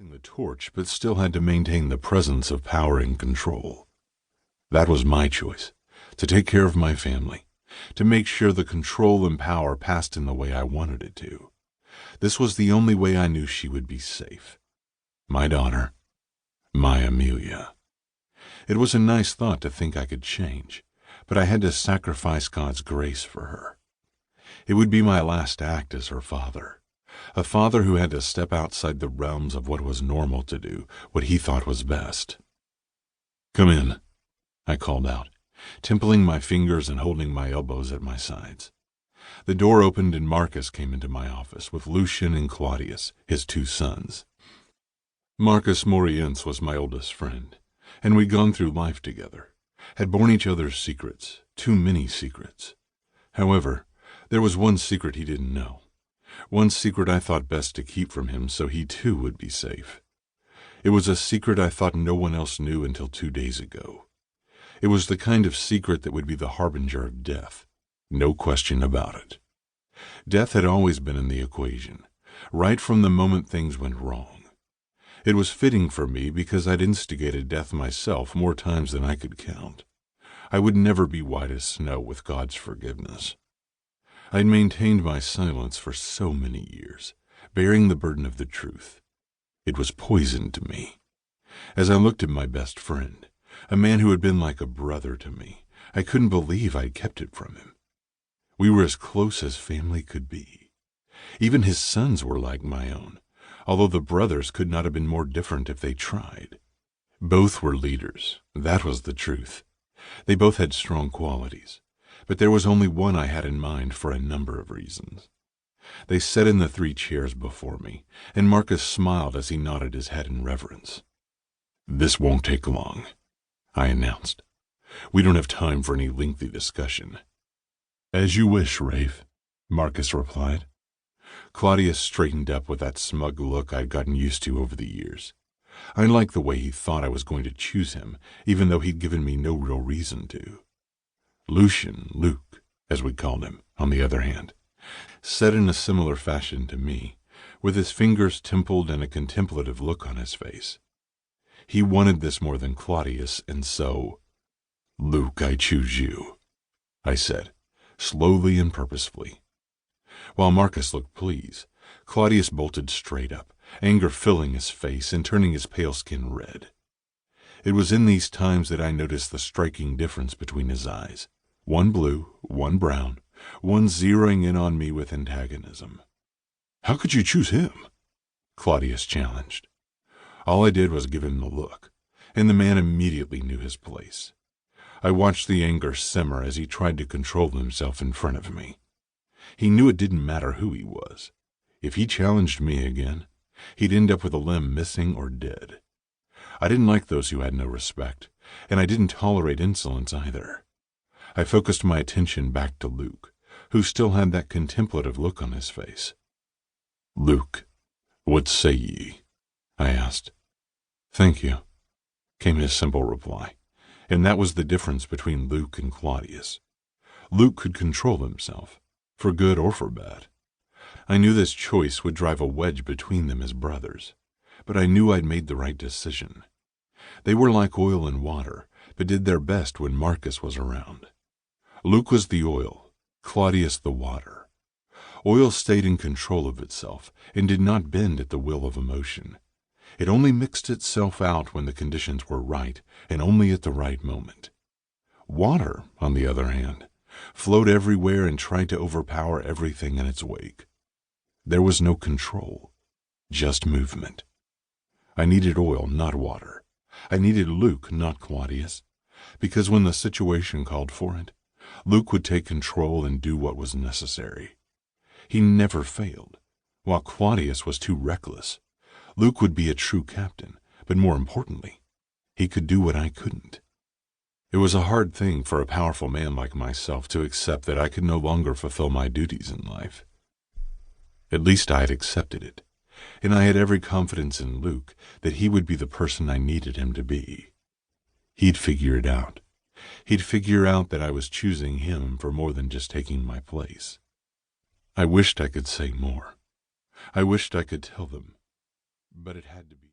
The torch, but still had to maintain the presence of power and control. That was my choice, to take care of my family, to make sure the control and power passed in the way I wanted it to. This was the only way I knew she would be safe. My daughter, my Amelia. It was a nice thought to think I could change, but I had to sacrifice God's grace for her. It would be my last act as her father. A father who had to step outside the realms of what was normal to do, what he thought was best. "Come in," I called out, templing my fingers and holding my elbows at my sides. The door opened and Marcus came into my office with Lucian and Claudius, his two sons. Marcus Morientz was my oldest friend, and we'd gone through life together, had borne each other's secrets, too many secrets. However, there was one secret he didn't know. One secret I thought best to keep from him so he too would be safe. It was a secret I thought no one else knew until 2 days ago. It was the kind of secret that would be the harbinger of death. No question about it. Death had always been in the equation, right from the moment things went wrong. It was fitting for me because I'd instigated death myself more times than I could count. I would never be white as snow with God's forgiveness. I'd maintained my silence for so many years, bearing the burden of the truth. It was poison to me. As I looked at my best friend, a man who had been like a brother to me, I couldn't believe I'd kept it from him. We were as close as family could be. Even his sons were like my own, although the brothers could not have been more different if they tried. Both were leaders, that was the truth. They both had strong qualities. But there was only one I had in mind for a number of reasons. They sat in the 3 chairs before me, and Marcus smiled as he nodded his head in reverence. "This won't take long," I announced. "We don't have time for any lengthy discussion." "As you wish, Rafe," Marcus replied. Claudius straightened up with that smug look I'd gotten used to over the years. I liked the way he thought I was going to choose him, even though he'd given me no real reason to. Luke, as we called him, on the other hand, sat in a similar fashion to me, with his fingers templed and a contemplative look on his face. He wanted this more than Claudius, and so, "Luke, I choose you," I said, slowly and purposefully. While Marcus looked pleased, Claudius bolted straight up, anger filling his face and turning his pale skin red. It was in these times that I noticed the striking difference between his eyes. One blue, one brown, one zeroing in on me with antagonism. "How could you choose him?" Claudius challenged. All I did was give him the look, and the man immediately knew his place. I watched the anger simmer as he tried to control himself in front of me. He knew it didn't matter who he was. If he challenged me again, he'd end up with a limb missing or dead. I didn't like those who had no respect, and I didn't tolerate insolence either. I focused my attention back to Luke, who still had that contemplative look on his face. "Luke, what say ye?" I asked. "Thank you," came his simple reply, and that was the difference between Luke and Claudius. Luke could control himself, for good or for bad. I knew this choice would drive a wedge between them as brothers, but I knew I'd made the right decision. They were like oil and water, but did their best when Marcus was around. Luke was the oil, Claudius the water. Oil stayed in control of itself and did not bend at the will of emotion. It only mixed itself out when the conditions were right and only at the right moment. Water, on the other hand, flowed everywhere and tried to overpower everything in its wake. There was no control, just movement. I needed oil, not water. I needed Luke, not Claudius, because when the situation called for it, Luke would take control and do what was necessary. He never failed. While Claudius was too reckless, Luke would be a true captain, but more importantly, he could do what I couldn't. It was a hard thing for a powerful man like myself to accept that I could no longer fulfill my duties in life. At least I had accepted it, and I had every confidence in Luke that he would be the person I needed him to be. He'd figure it out. He'd figure out that I was choosing him for more than just taking my place. I wished I could say more. I wished I could tell them. but it had to be.